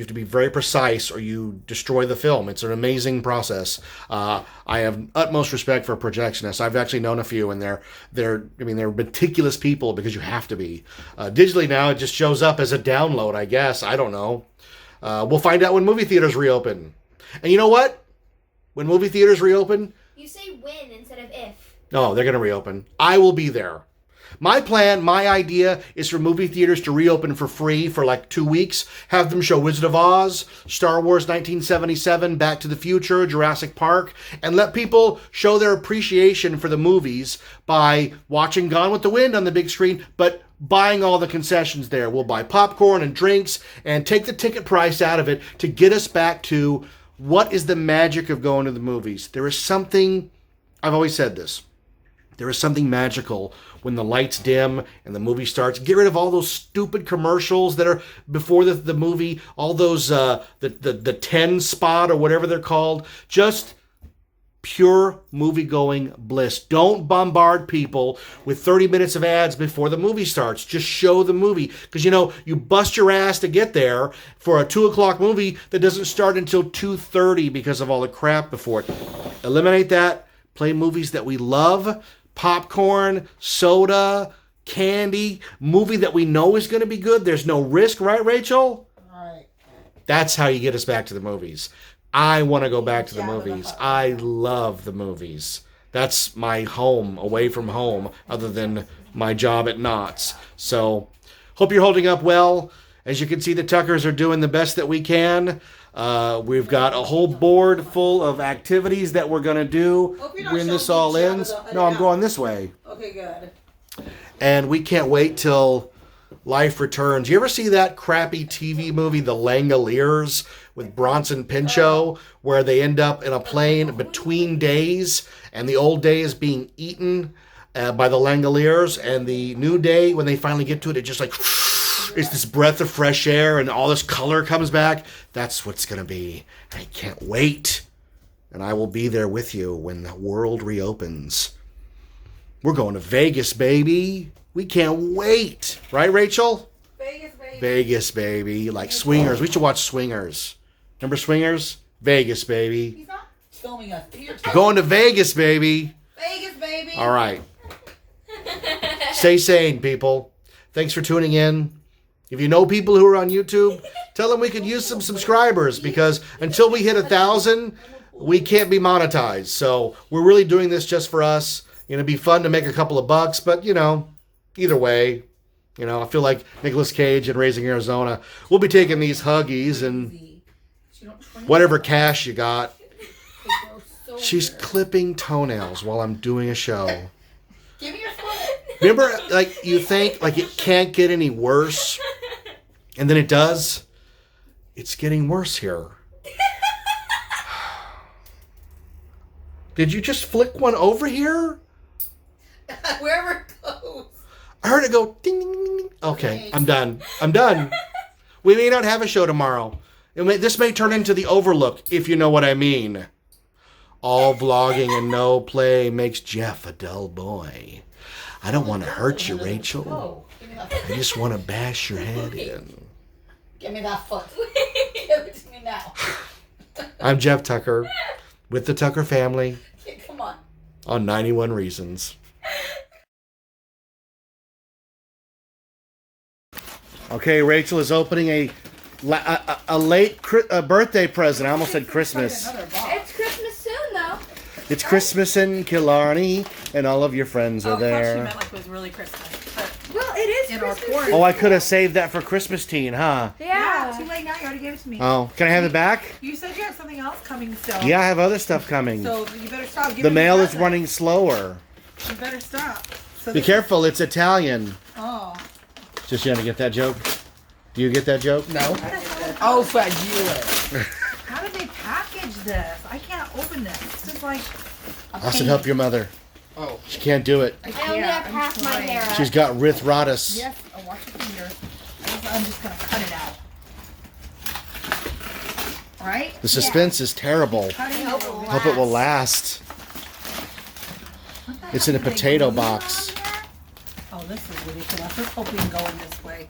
have to be very precise or you destroy the film. It's an amazing process. I have utmost respect for projectionists. I've actually known a few, and they're meticulous people because you have to be. Digitally now, it just shows up as a download, I guess. I don't know. We'll find out when movie theaters reopen. And you know what? When movie theaters reopen... You say when instead of if. No, they're going to reopen. I will be there. My plan, my idea is for movie theaters to reopen for free for like 2 weeks. Have them show Wizard of Oz, Star Wars 1977, Back to the Future, Jurassic Park, and let people show their appreciation for the movies by watching Gone with the Wind on the big screen, but buying all the concessions there. We'll buy popcorn and drinks and take the ticket price out of it to get us back to what is the magic of going to the movies. There is something, I've always said this, there is something magical when the lights dim and the movie starts. Get rid of all those stupid commercials that are before the movie, all those, the 10 spot or whatever they're called. Just pure movie-going bliss. Don't bombard people with 30 minutes of ads before the movie starts. Just show the movie. Because, you bust your ass to get there for a 2 o'clock movie that doesn't start until 2:30 because of all the crap before it. Eliminate that. Play movies that we love. Popcorn, soda, candy. Movie that we know is going to be good. There's no risk, right, Rachel? Right. That's how you get us back to the movies. I want to go back to the movies. I love the movies. That's my home, away from home, other than my job at Knott's. So, hope you're holding up well. As you can see, the Tuckers are doing the best that we can. We've got a whole board full of activities that we're going to do when this all ends. No, I'm going this way. Okay, good. And we can't wait till life returns. You ever see that crappy TV movie, The Langoliers, with Bronson Pinchot, where they end up in a plane between days, and the old day is being eaten by the Langoliers, and the new day, when they finally get to it, it just like... it's this breath of fresh air and all this color comes back. That's what's going to be. I can't wait. And I will be there with you when the world reopens. We're going to Vegas, baby. We can't wait. Right, Rachel? Vegas, baby. Vegas, baby. Like Swingers. We should watch Swingers. Remember Swingers? Vegas, baby. He's not filming us. Going to Vegas, baby. Vegas, baby. All right. Stay sane, people. Thanks for tuning in. If you know people who are on YouTube, tell them we could use some subscribers, because until we hit 1,000, we can't be monetized. So we're really doing this just for us. It'd be fun to make a couple of bucks, but either way, I feel like Nicolas Cage in Raising Arizona. We'll be taking these Huggies and whatever cash you got. She's clipping toenails while I'm doing a show. Give me your foot. Remember, you think, it can't get any worse, and then it does? It's getting worse here. Did you just flick one over here? Wherever it goes. I heard it go ding, ding, ding, ding. Okay, I'm done. We may not have a show tomorrow. This may turn into The Overlook, if you know what I mean. All vlogging and no play makes Jeff a dull boy. I don't want to hurt you, Rachel. I just want to bash your head in. Give me that foot. Give it to me now. I'm Jeff Tucker with the Tucker family Come on. on 91 Reasons. Okay, Rachel is opening a late birthday present. I almost said Christmas. It's Christmas soon, though. It's Christmas in Killarney, and all of your friends are I thought she there. meant like it was really Christmas. But Well, it is in our Christmas. corner. Oh, I could have saved that for Christmas teen, huh? Yeah. Too late now. You already gave it to me. Oh, can I have it back? You said you had something else coming still. Yeah, I have other stuff coming. So you better stop. Give The me mail is present. running slower. You better stop. So Be this- careful, it's Italian. Oh. Just you to get that joke? Do you get that joke? No. Oh, fragile. How did they package this? I can't open this. It's just like a I should pain. help your mother. Oh. She can't do it. I only have I'm half my trying. hair up. She's got arthritis. Yes, I'll watch your fingers. I'm just gonna cut it out. Alright? The suspense is terrible. Cutting hope it it will Hope it will last. It's in a potato box. Oh, this is ridiculous. Let's hope we can go in this way.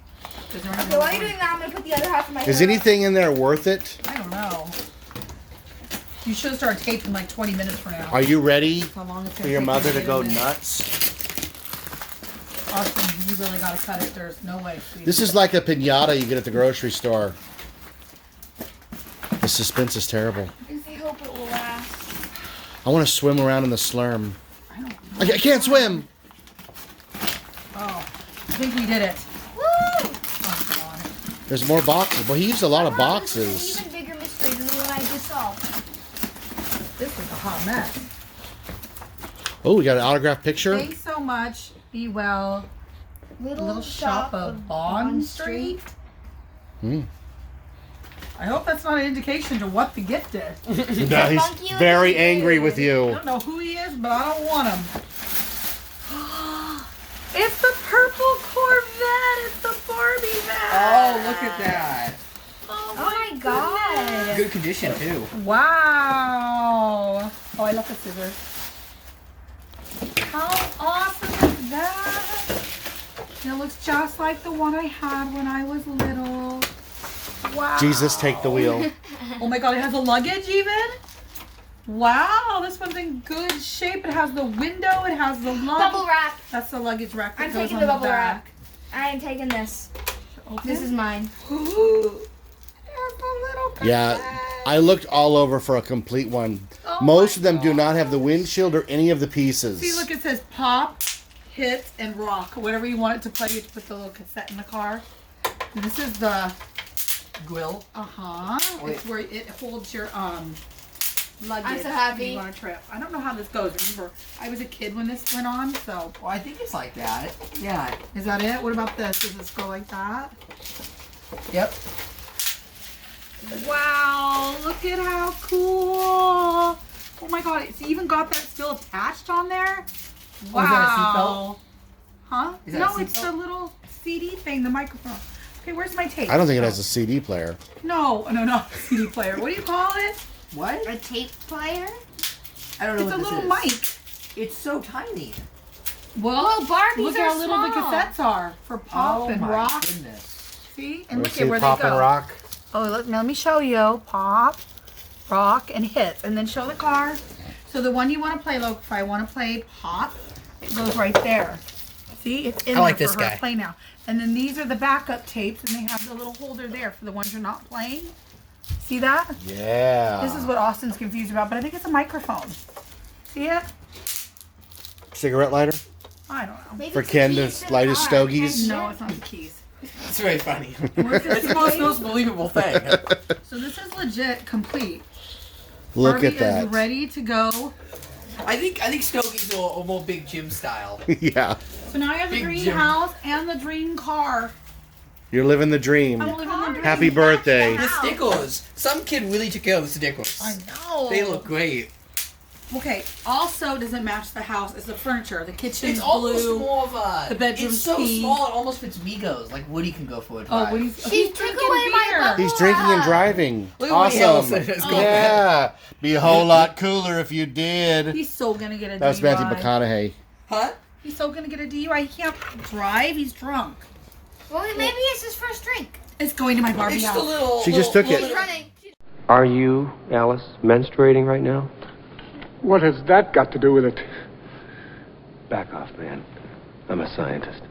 Okay, while you're doing that, I'm gonna put the other half of my hair Is up. anything in there worth it? I don't know. You should start taping like 20 minutes from now. Are you ready How long it's for gonna your take mother get to go in there. nuts? Austin, you really gotta cut it. There's no way. sweetie. This is like a piñata you get at the grocery store. The suspense is terrible. I hope it will last. I want to swim around in the slurm. I don't I can't swim. Austin, think we did it. Woo! Oh, God. There's more boxes. Well, he used a lot of Wow, this is boxes. an even bigger mystery than the one I just solved. This is a hot mess. Oh, we got an autographed picture. Thanks so much. Be well. Little Shop of Bond Street. I hope that's not an indication to what the gift is. No, he's funky very looking angry dude. with I you. don't know who he is, but I don't want him. It's the purple Corvette. It's the Barbie van. Oh, look at that. Oh Oh my god. Good condition too. Wow. Oh, I love the scissors. How awesome is that? It looks just like the one I had when I was little. Wow. Jesus, take the wheel. Oh my god, it has a luggage even? Wow, this one's in good shape. It has the window, it has the luggage. Bubble wrap. That's the luggage rack that I'm goes taking on the the bubble back. wrap. I am taking this. Open. This is mine. Ooh. There's a little Yeah, cassette. I looked all over for a complete one. Oh Most my of them do not have the gosh. windshield or any of the pieces. See, look, it says pop, hit, and rock. Whatever you want it to play, you put the little cassette in the car. And this is the, Grill. it's where it holds your, luggage. I'm so happy. when you go on a trip. I don't know how this goes. Remember, I was a kid when this went on, so. Well, I think it's like that. Yeah. Is that it? What about this? Does this go like that? Yep. Wow, look at how cool. Oh my god, it's even got that still attached on there. Wow. Oh, is that a seatbelt? Huh? Is that No, a it's the seatbelt? little CD thing, the microphone. Okay, where's my tape? I don't think it has a CD player. No, not a CD player. What do you call it? What? A tape player? I don't know It's a what little this mic. is. It's so tiny. Well, Barbies look are how little the small. cassettes are for pop Oh and my rock. goodness. See? And Wanna look see at where Pop they go. and Rock? Oh, look, now let me show you. Pop, rock, and hits. And then show the car. So the one you want to play, look, if I want to play pop, it goes right there. See? It's in I like there this for her guy. to play now. And then these are the backup tapes, and they have the little holder there for the ones you're not playing. See that? Yeah. This is what Austin's confused about, but I think it's a microphone. See it? Cigarette lighter? I don't know. Maybe For it's Ken the to keys the light his car. stogies? No, it's not the keys. It's very funny. Where's the It's the most keys? believable thing. So this is legit complete. Look Barbie at that. is ready to go. I think Stogies are more big gym style. Yeah. So now I have the Big dream Jim. house and the dream car. You're living the dream. I'm living the dream. Happy birthday. The stickers. Some kid really took care of the stickers. I know. They look great. Okay. Also, doesn't match the house is the furniture. The kitchen's It's almost blue. more of a. The bedroom's It's so pink. small. It almost fits Migos. Like Woody can go for a drive. Oh, what he's She took drinking away my beer. bubble He's drinking and driving. Look at Woody Awesome. Harrelson. Let's go. Yeah. Be a whole lot cooler if you did. He's so gonna get a That was DUI. Matthew McConaughey. Huh? He's so gonna get a DUI. He can't drive. He's drunk. Well, maybe it's his first drink. It's going to my Barbie It's house. just a little. She just took it. He's running. Are you, Alice, menstruating right now? What has that got to do with it? Back off, man. I'm a scientist.